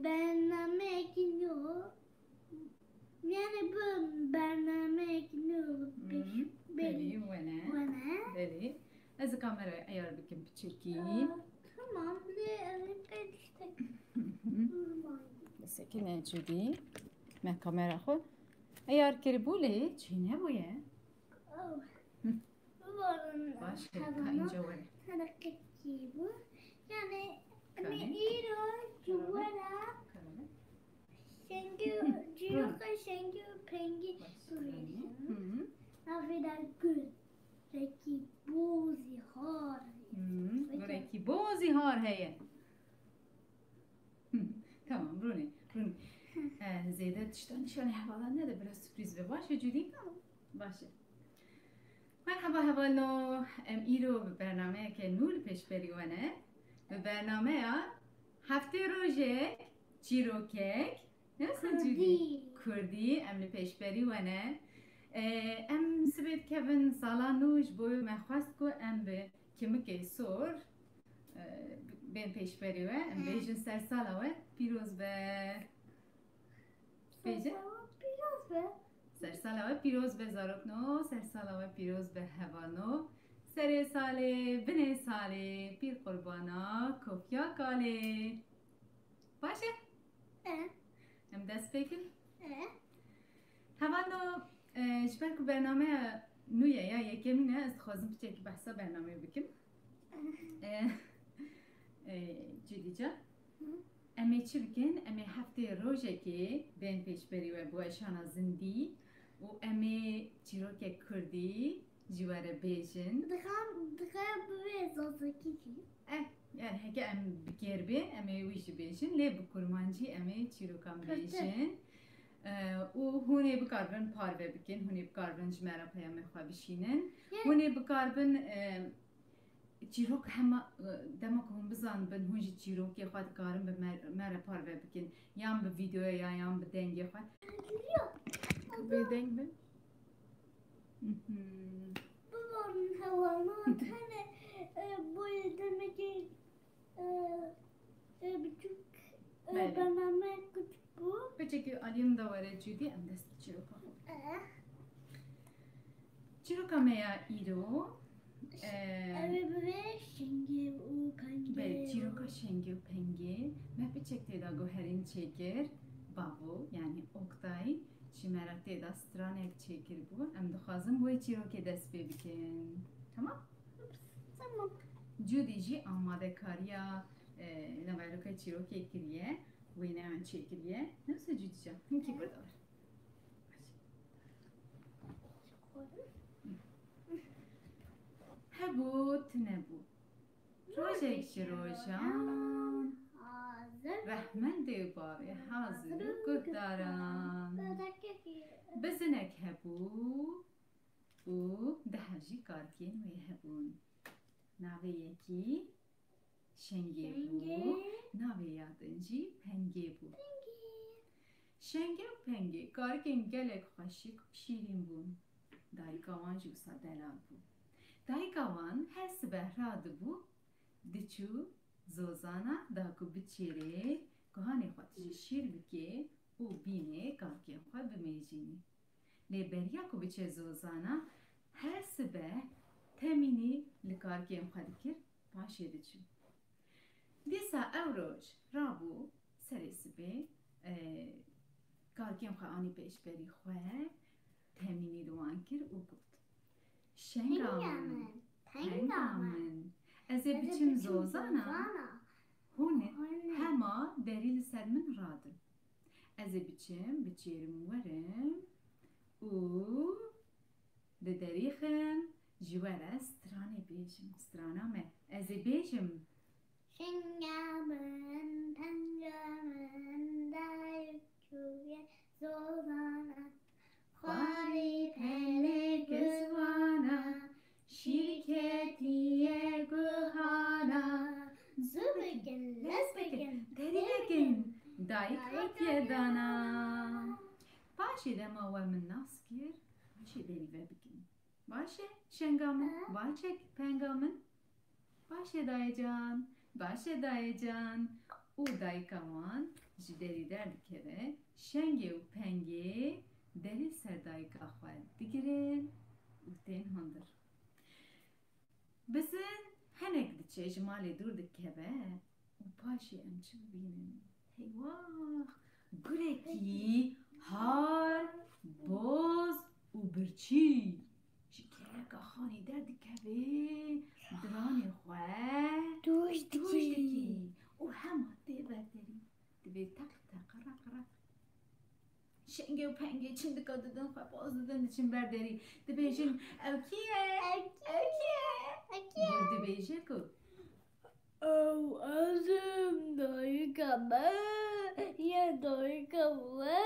برنامه اکنو یعنی برنامه اکنو بلي وانا وانا بلي از كاميرا عيار بكم بتشكي tamam ben işte بس كنا جودي ما كاميرا خو عيار كربولي چينه بويا باش كا اینجا وره hareketçi bu yani Kane. iyi cuvara şengü ciroka şengü pengi duruyorsun avida gül peki bozi har بريكي بوزي هار هي تمام بروني زيادة تشتغل شلون حوالا نده بلا سوربريز بباشه جودي باشه مرحبا حوالو ام ایرو به برنامه که نور پیش بریوانه به برنامه هفته روژه چیروکک نسل جودی کردی ام پیش بریوانه ام سبت کفن سالانوش بوی مخواست کو ام به کمکی سور بین پیش بریوه ام بیجن سر سالاوه پیروز به بیجن سرسالاوه پیروز به زارکنو سرسالاوه پیروز به هوانو سر ساله بنه ساله پیر قربانا کوفیا کاله باشه؟ هم دست بکن؟ هوانو شبر که برنامه نویه یا یکمینه از خوازم بچه که بحثا برنامه بکن جدی جا امی چی بکن؟ امی هفته روژه که بین پیش بری و بوشانا زندی و امی چیروک کردی جواره بیجن دخام بوی زازکی yani heke em bikerbe eme wiş بیجن لی بکرمانجی امی چیروکان بیجن و هونه بکاربن پارو بکن هونه بکاربن جمعه پیام خواه بشینن هونه بکاربن چیروک همه دما که هم بزن بن هونجی چیروکی خواهد کارم به مره پارو بکن یام به ویدیو یا یام به دنگی خواهد به دنگ بن بابام هوانات hani bu demek ki küçük banana küçük bu. بچه aliyim da var جودی ام دست چیروکا خود چیروکا میا ایرو böyle şenge o penge. به چیروکا شنگی و پنگی مه بچه تیدا گوهرین چیکر بابو یعنی اکتای چی مرا تیدا سترانک چیکر بو ام دخوازم بوی چیروکی دست بکن تمام؟ Tamam. جودی جی آماده کاریا نوایلوکا چیروکی کریه وینه من چیکریه نفس جودی جا هم کی بردار هبوت نبود روژه روژان Hazır. رحمن دیوباره حاضر گهدارم Böyle بزنک هبو و دهجی کارکین وی هبون ناوی یکی شنگی بو ناوی یادنجی پنگی بو شنگی و پنگی کارکین گلک خوشی شیرین بون دایکاوان جوسا دلال بو دایکاوان هر سبه راد بو دچو زوزانا داکو بچیره کهانی خواهد شیر بکی او بینه کارکین خواه بمیجینی لیبریا کو بچه زوزانا هر سبه تمینی لکارکین خواه دکر پاشه دچو دیسا او روش رابو سر سبه کارکین خواه آنی پیش بری خواه تمینی دوان کر او گفت شنگامن از بچم زوزانا هونه هما دلیل سر من رادم از بچم بچیرم ورم و لدریخم جواره سترانه بیجم سترانه مه از بیجم Şengamen, pengamen, dayıkçuya zozana. خاری پله گزوانا شرکتیه گوهانا Zübüken, lesbeken, دری بگن دایک یدانا باشه دما و من ناس کر باشه دری بگن باشه شنگامن باشه پنگامن باشه دای جان باشه دای جان û dayika wan ji derî derdikeve şengê û pengê derê ser dayika xwe digirin û tên hundir. Bizin hinek diçe ji malê dûr dikeve û paşê em çi bibînin? Heyvah! Gurekî har, boz û birçî ji keleka xanê derdikeve diranê xwe Duş doş dike û hema tê berderî divê teq teqara qara. Şengê û pengê çin dika didin xwe baz didin diçin berderî dibêjin ew kî ye? Ew kî ye? Gur dibêje ku Azım dayıkama. Ya dayıkama.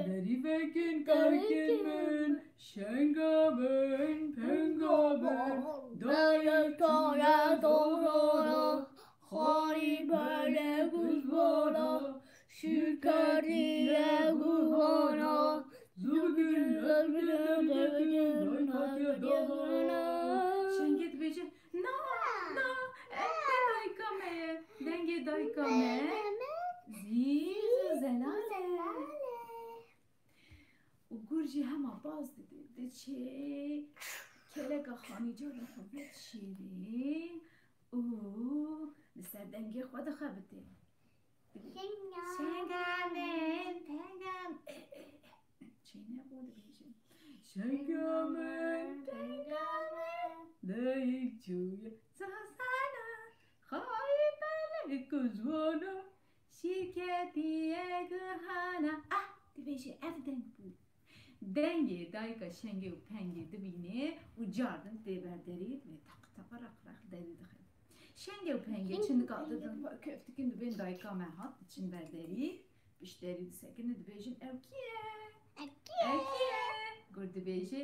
derî vekin karkên min, şenga min, penga min, dayıkaya doğrana, xarî bele kuzbana, şirketiye guhana, zubgün şengê dibêje na na ev te dayıkame dengê dayıkame zîz û zelale û gur jî hema baz dide diçe keleka xanî cara xwe vedişêre û li ser dengê xwe dixebite. Şenga min pengam çêne bû dibêjin şenga min pengam dayık çûye zazana xarî bele kuzbana şirketiye guhana. Ah dibêje ev deng bû. Dengê dayika şengê û pengê dibîne û cardin tê berderî divê teq teqara qiraq derî dixe. Şengê û pengê çin dika didin xwe kef dikin dibên dayika me hat diçin berderî pişterî disekine dibêjin ew kî ye? Ew kî ye? Gur dibêje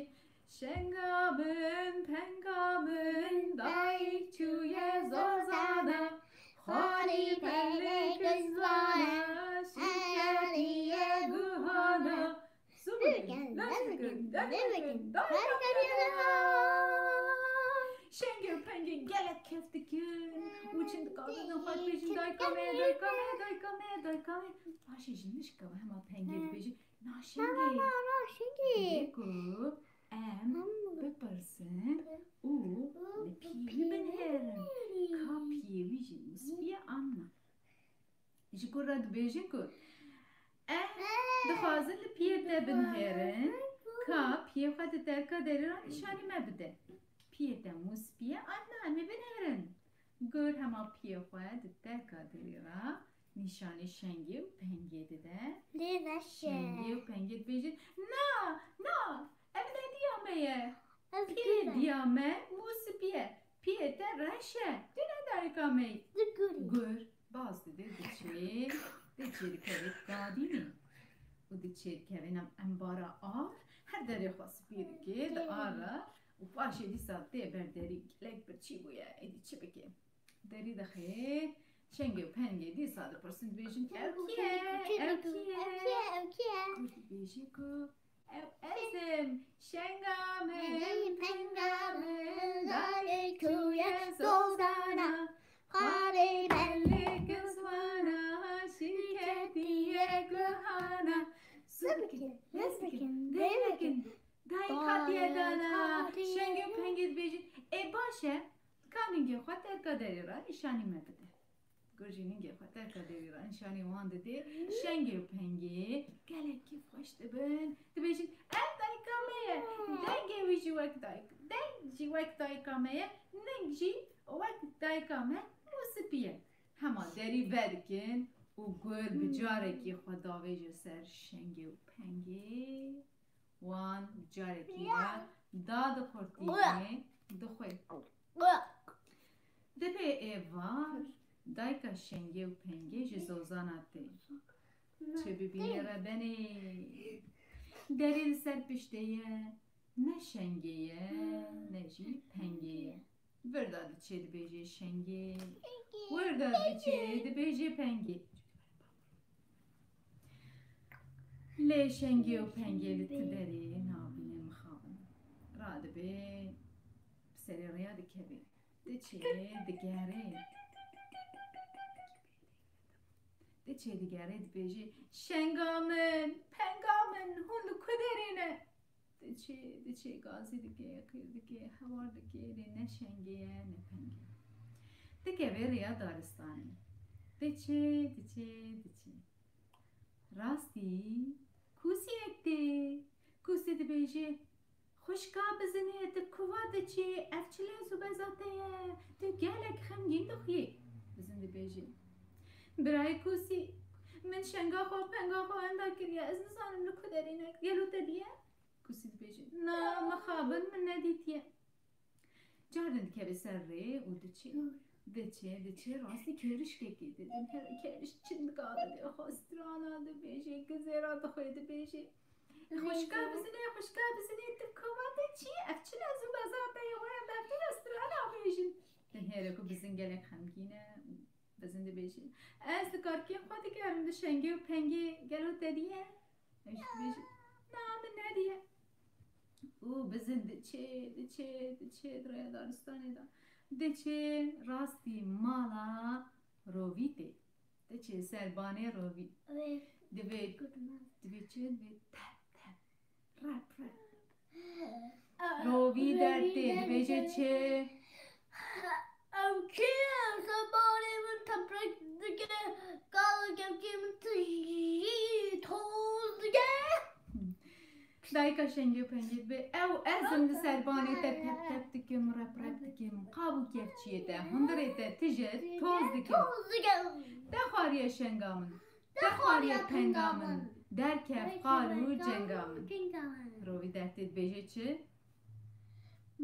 şenga min penga min dayık çûye zazana xarî bele kuzbana şirketiye guhana zubgün lazgün devgün dayıka şengê û pengê gelek kef dikin û çin dika didin xwe dibêjin dayıka me dayıka me dayıka me dayıka me paşê jî nişkeve hema pengê dibêjin na şengê dibê ku em bipirsin û li pî binêrin ka piyê wî jî mispiye an na. Ji ku re dibêjin ku em dixwazin li piyê te binêrin ka piyê xwe di derka derê re nîşanî me bide. Piyê te mispiye an na em ê binêrin. Gur hema piyê xwe di derka derê re nîşanî şengê û pengê dide. Şengê û pengê dibêjin na na ev ne diya me ye? Piyê diya me musipiye. Piyê te reş e. Tu ne dayıka me? Gur baz dide diçe dikeve gadînê û diçe dikevin em bara ar her derê xwe spî dike di ara û paşê dîsa tê berderî gelek birçî bûye êdî çi bike? Derî dixe şengê û pengê dîsa dipirsin dibêjin ew kî ye? Ew kî ye? Gur dibêje ku ew ez im şenga min penga min dayık çûye zazana xarî bele kuzbana şirketiye guhana zubgün lazgün devgün dayıka diye dana şengê û pengê dibêjin ê baş e ka ningê xwe derka derê re nîşanî me bide. Gur jî ningê xwe derka derê re nîşanî wan didê şengê û pengê gelekî xweş dibin dibêjin ev dayıka me ye dengê wî jî wek dayıka deng jî wek dayıka me ye ning jî wek dayıka me musipiye. Hema derî vedikin û gur bi carekî xwe davêje ser şengê û pengê wan bi carekî ve da dixurtîne dixwe. Dibê êvar dayika şengê û pengê ji zozana tê çi bibîne re benê derê li ser piştê ye ne şengê ye ne jî pengê ye. Wirda diçe dibêje şengê wirda diçe dibêje pengê. Lê şengê û pengê li ti derê nabînin mixabin radibe bi serê rêya dikeve diçe digere de çe digere dibêje şengamın pengamın hûn kuderine de çe gazî dike kır dike hewar dike lê ne şengeye ne penge dikeve rêya daristanê de çe rastî kûsiyek de kûsî dibêje Xuşka bizinê di kuva diçî ev çi lez û bezate ye tu gelek xemgîn dixwî bizin dibêje birayê kûsî min şenga xwe penga xwe henda kiriye ez nizanim li ku derîne gelo te diye kûsî dibêje na mixabin min nedîtiye carin dikeve ser rê û diçe rastî kêrişkekê didin kêriş çin dikare diye xwestrana dibêje gizêra dixwe dibêje Xuşka bizinê tu kuva diçî ev çi lez û bezate ye we ev tu strana bêjin din here ku bizin gelek xemgîn e bizin dibêje ez di karkên xwe dikerim di şengê û pengê gelo te diye ev jî dibêje na min nediye û bizin diçe di rêya daristanê da diçe rastî mala rovîtê diçe serbanê rovî divê çi divê rap rovî dertê dibêje çi Ev kî ye sebanê min teprik dike gala kevkê min tijî toz dike dayika şengê û pengê dibê ew ezim li serbanê te tep dikim rap dikim qabû kevçiyê te hundirê te tije toz dikim toz dike de xwariye şenga min de xwariye penga min derkev qalû cenga min rovî dertê dibêje çi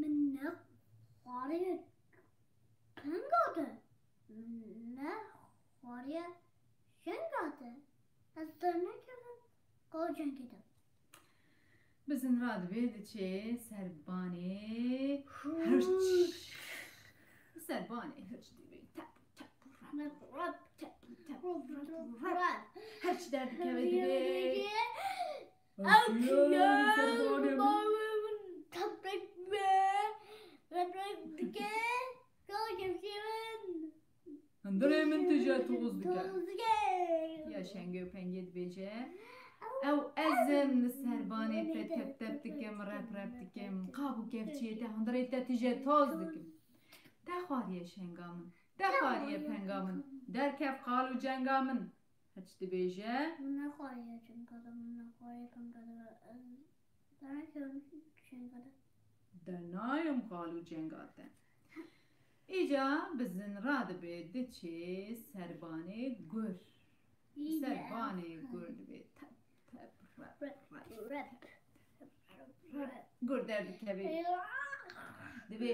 min ne xwariye penga te ne xwariye şenga te ez dernekevim gala cengê te bizin radibê diçe serbanê hirç serbanê hirç dibê tep rap tep rap hirç der dikeve dibê ev kî ye sebanê min teprik rap dike gala kevkê min hundirê min tije toz dike toz dike ya şengê û pengê dibêje ew ezim li serbanê te tep dikim rap dikim qabû kevçiyê te hundirê te tije toz dikim de xwariye şenga min de xwariye penga min derkev qalû cenga min hirç dibêje min ne xwariye şenga te min ne xwariye penga te dernekevim şenga te Dernayım qalû cenga te îca bizin radibê diçe serbanê gur serbanê gur dibê tep rap gur der dikeve dibê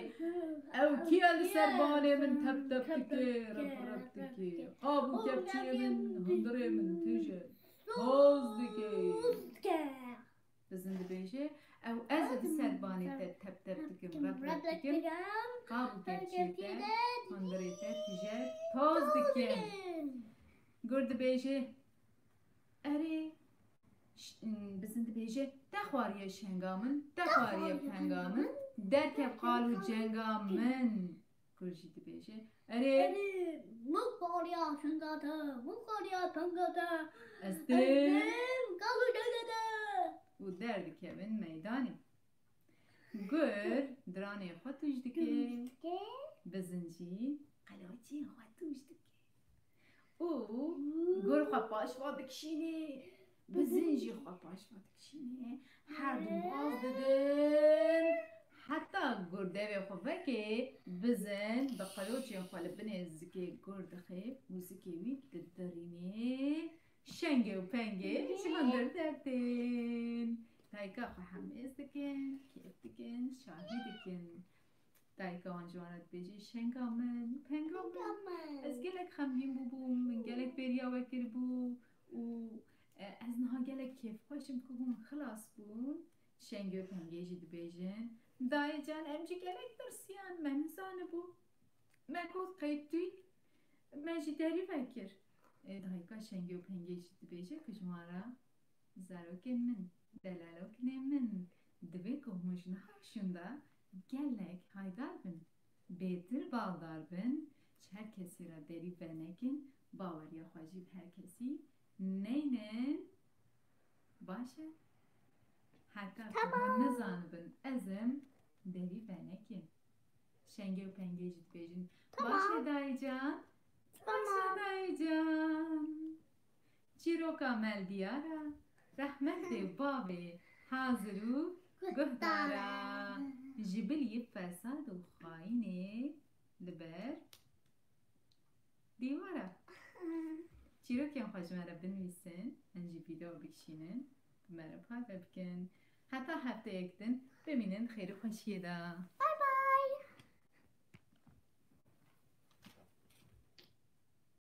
ew kî ye li serbanê min tep dike rap dike qabû kevçiyê min hundirê min tije toz dike bizin dibêje ew ez li serbanê te tep dikim rap dikim qabû kevçiyê te hundirê te tije toz dikim gur dibêje erê bizin dibêje te xwariye şenga min te xwariye penga min derkev qalû cenga min gur jî dibêje erê min xwariye şenga te min xwariye penga te ez ez dê dêm gala cengê te û derdikevin meydanê gur diranê xwe tûj dike bizin jî qelociyên xwe tûj dike û gur xwe paşva dikişînê bizin jî xwe paşva dikişînê her du baz didin heta gur devê xwe vekê bizin bi qelociyên xwe li binê zikê gur dixe û zikê wî didirînê şengê û pengê ji hundir dertên dayika xwe hemêz dikin kêf dikin şahî dikin dayika wan ji wan re dibêje şenga min penga min ez gelek xemgîn bûbûm min gelek bêriya we kiribû û ez niha gelek kêfxweşim ku hûn xilas bûn şengê û pengê jî dibêjin dayê can em jî gelek tirsiyan me nizanibû me got qeytûyî me jî derî vekir dayika şengê û pengê jî dibêje ku ji wan re zarokên min delalokînê min divê ku hûn ji niha şûn de gelek haydar bin bêtir baldar bin her kesi را دری و نکن باور یا خواجی هر کسی نینن باشه حتی که نزانبن ازم دری و نکن شنگه و پنگه جد بیجن باشه دای جان باشه دای جان چیروکا مل دیارا رحمت بابی حاضرو گهدارا جبلی فساد و خاینه لبر دیوارا چیروکی هم خوش مرا بنویسن انجی ویدیو بکشینن مرا پای بکن حتی هفته یک دن ببینن خیلی خوشیه دا